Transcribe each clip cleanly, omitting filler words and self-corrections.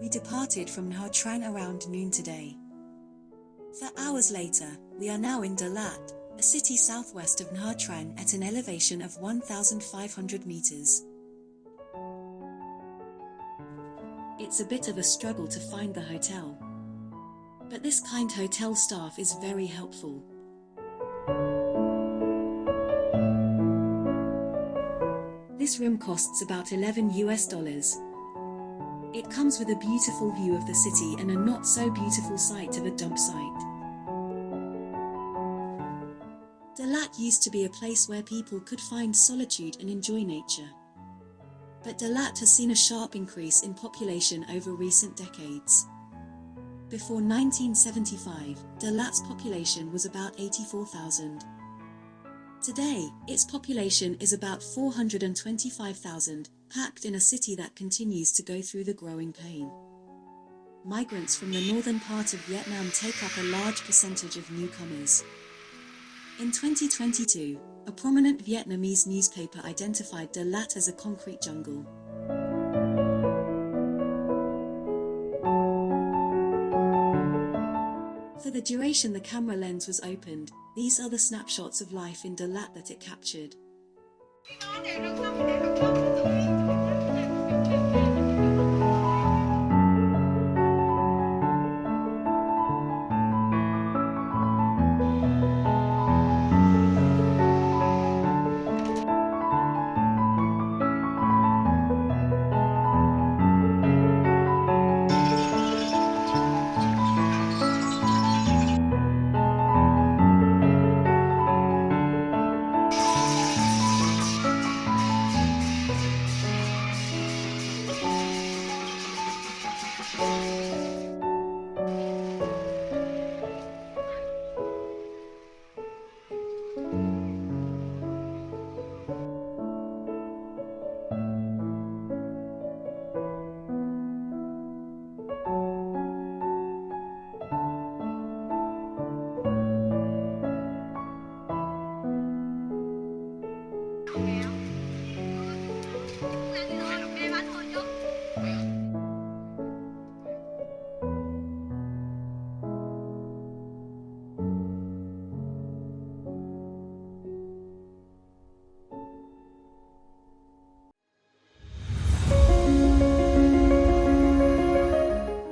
We departed from Nha Trang around noon today. 4 hours later, we are now in Dalat, a city southwest of Nha Trang at an elevation of 1,500 meters. It's a bit of a struggle to find the hotel, but this kind hotel staff is very helpful. This room costs about $11. It comes with a beautiful view of the city and a not so beautiful sight of a dump site. Dalat used to be a place where people could find solitude and enjoy nature. But Dalat has seen a sharp increase in population over recent decades. Before 1975, Dalat's population was about 84,000. Today, its population is about 425,000, packed in a city that continues to go through the growing pain. Migrants from the northern part of Vietnam take up a large percentage of newcomers. In 2022, a prominent Vietnamese newspaper identified Dalat as a concrete jungle. For the duration the camera lens was opened, these are the snapshots of life in Dalat that it captured.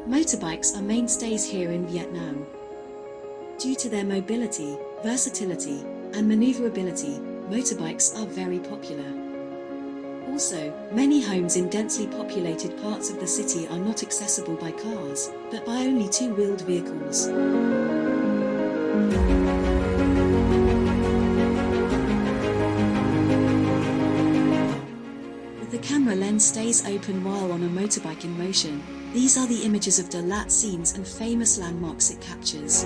Motorbikes are mainstays here in Vietnam. Due to their mobility, versatility, and maneuverability, motorbikes are very popular. Also, many homes in densely populated parts of the city are not accessible by cars, but by only two-wheeled vehicles. With the camera lens stays open while on a motorbike in motion, these are the images of Dalat scenes and famous landmarks it captures.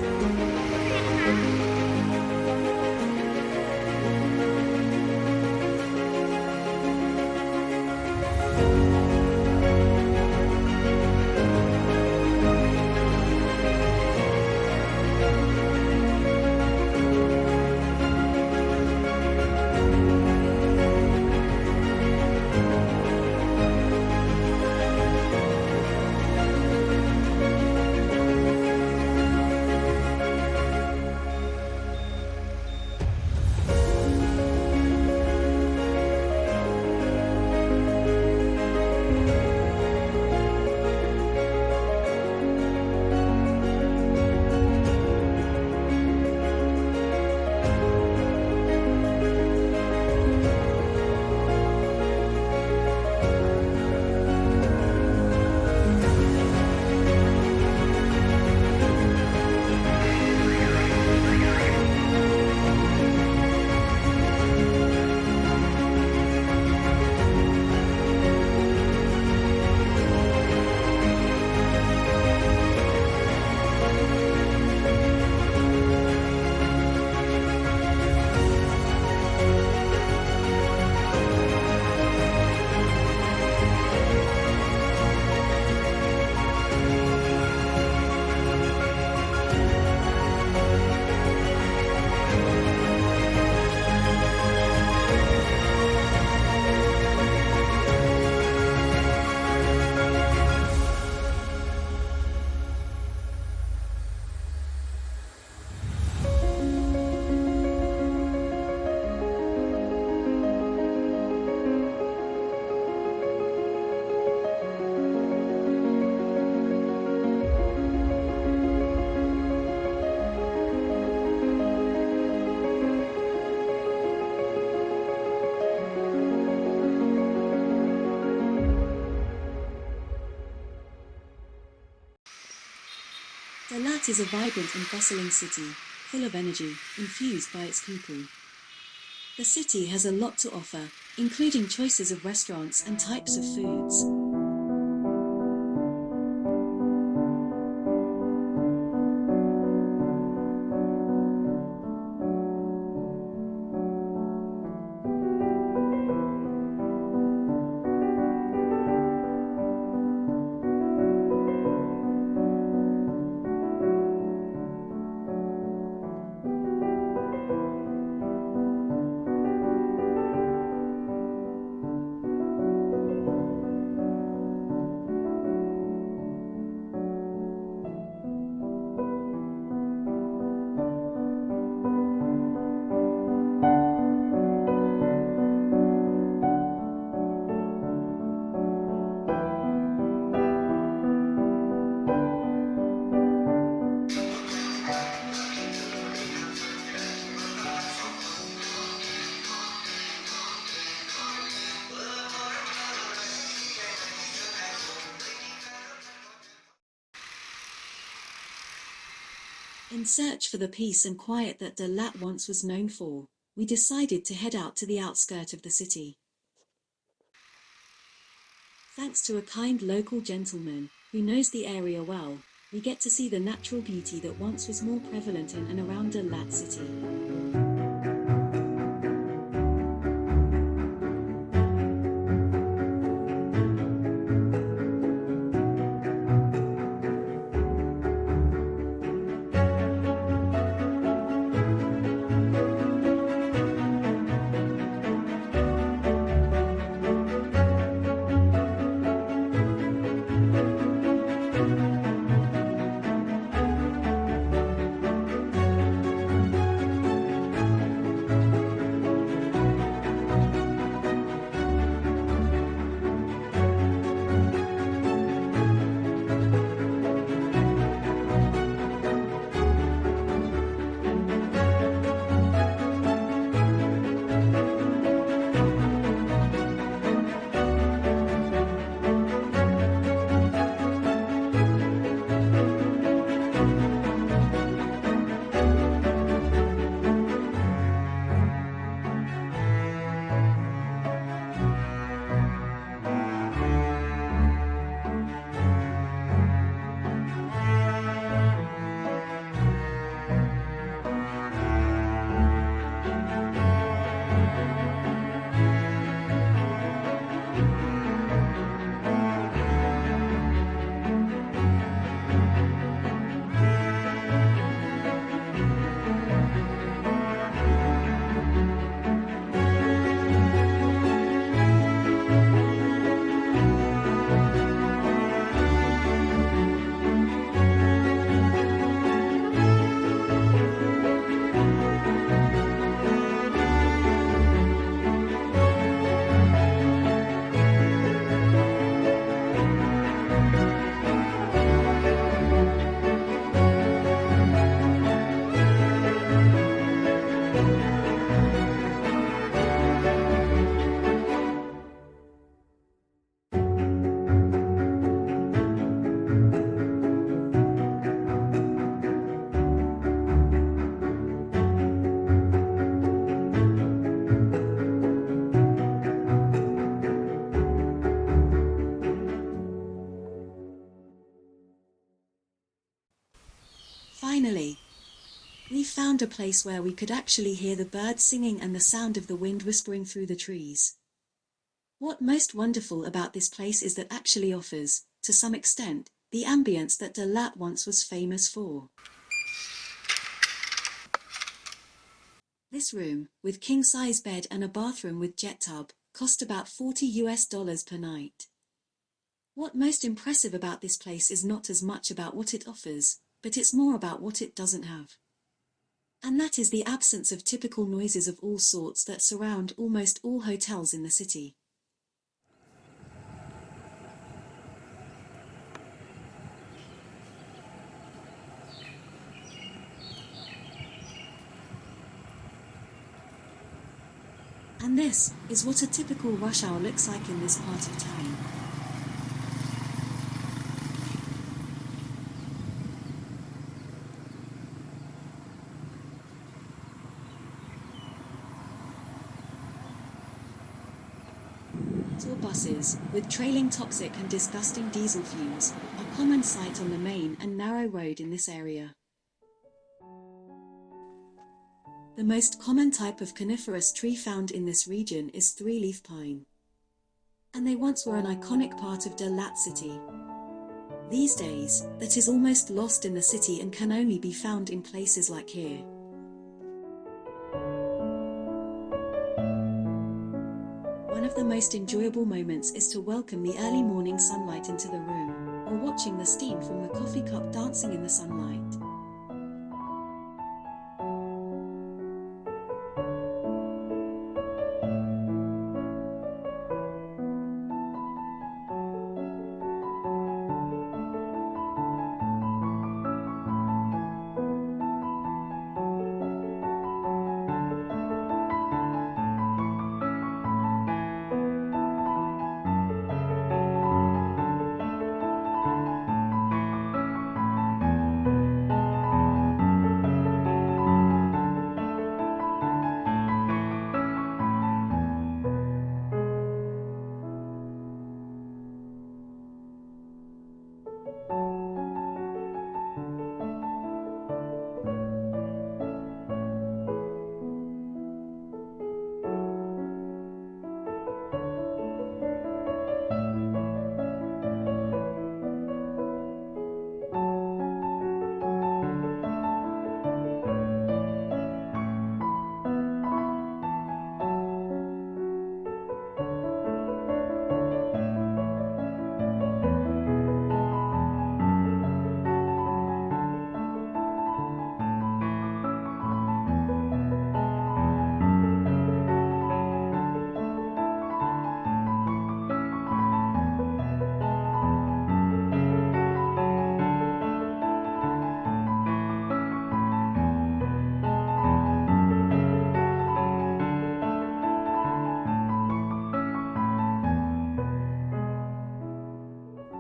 Dalat is a vibrant and bustling city, full of energy, infused by its people. The city has a lot to offer, including choices of restaurants and types of foods. In search for the peace and quiet that Dalat once was known for, we decided to head out to the outskirt of the city. Thanks to a kind local gentleman, who knows the area well, we get to see the natural beauty that once was more prevalent in and around Dalat city. Finally, we found a place where we could actually hear the birds singing and the sound of the wind whispering through the trees. What most wonderful about this place is that actually offers, to some extent, the ambience that Dalat once was famous for. This room, with king-size bed and a bathroom with jet tub, cost about $40 per night. What most impressive about this place is not as much about what it offers, but it's more about what it doesn't have. And that is the absence of typical noises of all sorts that surround almost all hotels in the city. And this is what a typical rush hour looks like in this part of town. Tour buses, with trailing toxic and disgusting diesel fumes, are common sight on the main and narrow road in this area. The most common type of coniferous tree found in this region is three-leaf pine. And they once were an iconic part of Dalat city. These days, that is almost lost in the city and can only be found in places like here. One of the most enjoyable moments is to welcome the early morning sunlight into the room, or watching the steam from the coffee cup dancing in the sunlight.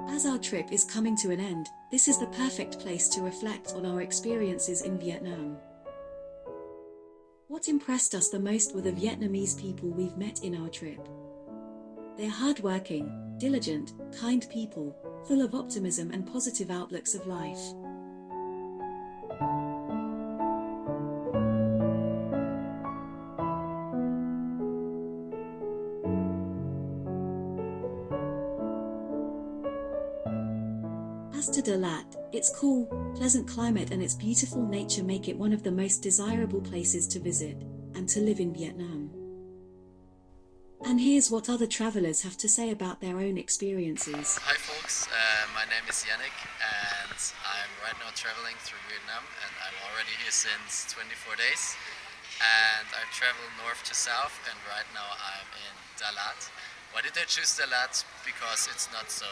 As our trip is coming to an end, this is the perfect place to reflect on our experiences in Vietnam. What impressed us the most were the Vietnamese people we've met in our trip. They're hardworking, diligent, kind people, full of optimism and positive outlooks of life. As to Dalat, its cool, pleasant climate and its beautiful nature make it one of the most desirable places to visit and to live in Vietnam. And here's what other travelers have to say about their own experiences. Hi folks, my name is Yannick and I'm right now traveling through Vietnam and I'm already here since 24 days and I've traveled north to south and right now I'm in Dalat. Why did I choose Dalat? Because it's not so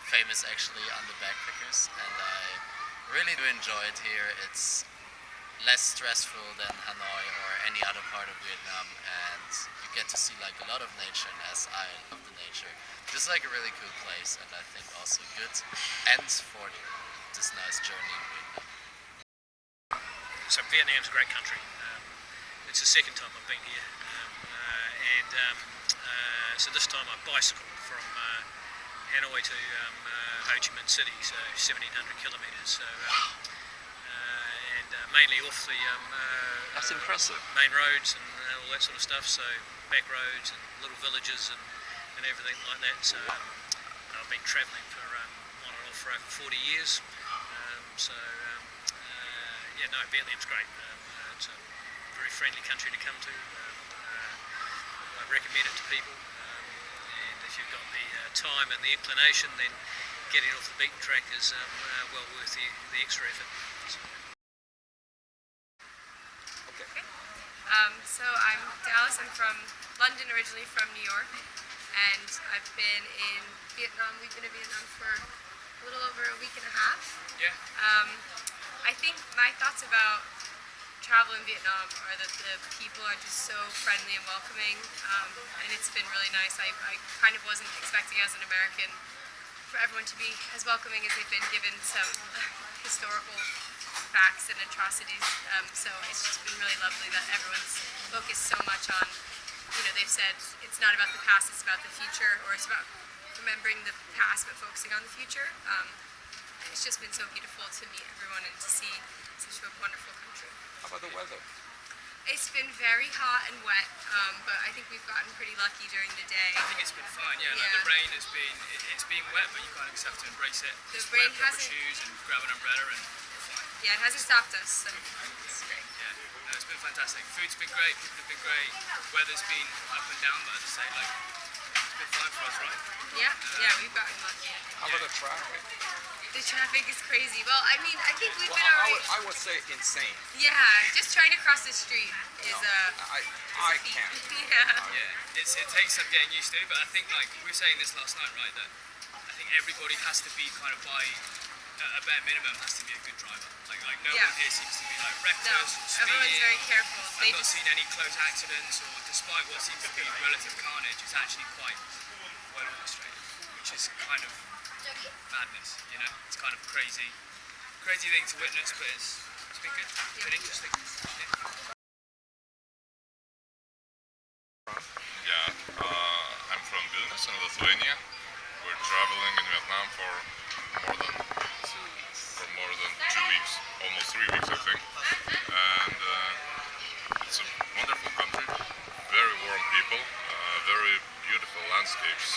famous actually on the backpackers and I really do enjoy it here. It's less stressful than Hanoi or any other part of Vietnam and you get to see like a lot of nature and as I love the nature. This is like a really cool place and I think also good end for this nice journey in Vietnam. So Vietnam's a great country. It's the second time I've been here so this time I bicycled from Hanoi to Ho Chi Minh City, so 1,700 kilometres. So, mainly off the That's impressive. Main roads and all that sort of stuff. So back roads and little villages and everything like that. So I've been travelling for on and off for over 40 years. Vietnam's great. It's a very friendly country to come to. I recommend it to people. If you've got the time and the inclination, then getting off the beaten track is well worth the extra effort. So I'm Dallas. I'm from London, originally from New York, and I've been in Vietnam. We've been in Vietnam for a little over a week and a half. Yeah. I think my thoughts about travel in Vietnam are that the people are just so friendly and welcoming, and it's been really nice. I kind of wasn't expecting as an American for everyone to be as welcoming as they've been, given some historical facts and atrocities. So it's just been really lovely that everyone's focused so much on, they've said it's not about the past, it's about the future, or it's about remembering the past but focusing on the future. And it's just been so beautiful to meet everyone and to see such a wonderful country. How about the weather? It's been very hot and wet, but I think we've gotten pretty lucky during the day. I think it's been fine, yeah. Like the rain has been, it's been wet, but you kind of just have to embrace it. The Just rain wear proper hasn't- shoes and grab an umbrella and you're fine. Yeah, it hasn't stopped us, so it's great. Yeah, no, it's been fantastic. Food's been great, people have been great, weather's been up and down, but as I say, like, it's been fine for us, right? Yeah, we've gotten lucky. How about the traffic? The traffic is crazy. Well, I mean, I think we've Well, been alright. I would say insane. Yeah, just trying to cross the street is I can't. Yeah. Yeah, it takes some getting used to, but I think, like, we were saying this last night, right, that I think everybody has to be kind of by a bare minimum has to be a good driver. Like no Yeah. one here seems to be like No, reckless, everyone's speeding. very careful. They I've not just seen any close accidents, or despite what seems to be relative carnage, it's actually quite well orchestrated, which is kind of madness, you know? It's kind of crazy thing to witness, but it's been good. It's been interesting. Yeah, I'm from Vilnius in Lithuania. We're traveling in Vietnam for more than 2 weeks, almost 3 weeks, I think. And it's a wonderful country, very warm people, very beautiful landscapes,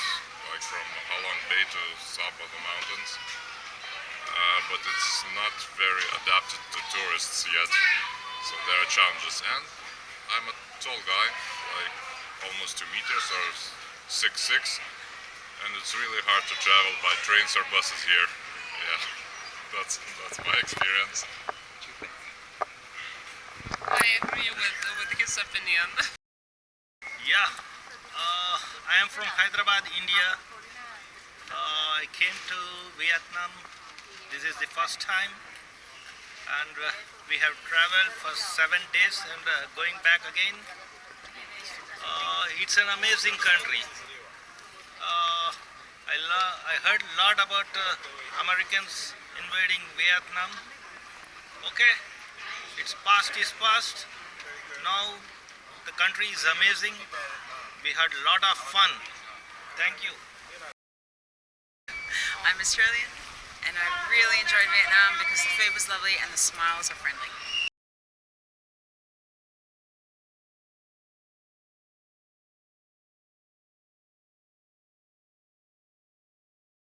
like from Halong Bay to top of the mountains. But it's not very adapted to tourists yet, so there are challenges. And I'm a tall guy, like almost 2 meters or 6'6", and it's really hard to travel by trains or buses here. Yeah, that's my experience. I agree with his opinion. Yeah, I am from Hyderabad, India. I came to Vietnam. This is the first time, and we have traveled for 7 days and going back again. It's an amazing country. I heard a lot about Americans invading Vietnam. Okay, its past is past. Now the country is amazing. We had a lot of fun. Thank you. I'm Australian, and I really enjoyed Vietnam because the food was lovely and the smiles are friendly.